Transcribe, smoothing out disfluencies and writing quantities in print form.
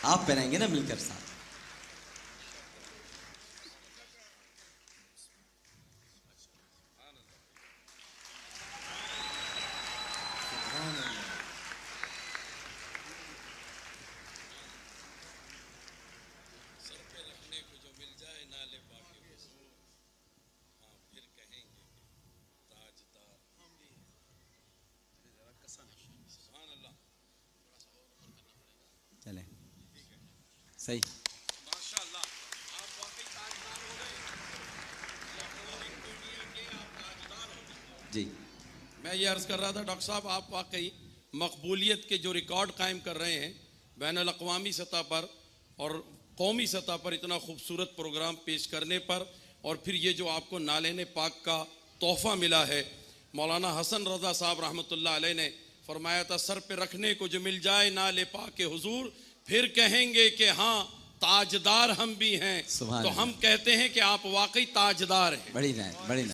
आप पहनाएंगे ना मिलकर साथ। चले सही। माशाअल्लाह, आप वाकई ताजदार हो गए। जी मैं ये अर्ज़ कर रहा था डॉक्टर साहब, आप वाकई मकबूलियत के जो रिकॉर्ड कायम कर रहे हैं बैनुल अक़वामी सतह पर और कौमी सतह पर, इतना खूबसूरत प्रोग्राम पेश करने पर, और फिर ये जो आपको नालेन पाक का तोहफ़ा मिला है। मौलाना हसन रज़ा साहब रहमतुल्लाह अलैह ने फरमाया था, सर पे रखने को जो मिल जाए नाले पाक के हुजूर, फिर कहेंगे कि हाँ ताजदार हम भी हैं। तो हम कहते हैं कि आप वाकई ताजदार हैं। बड़ी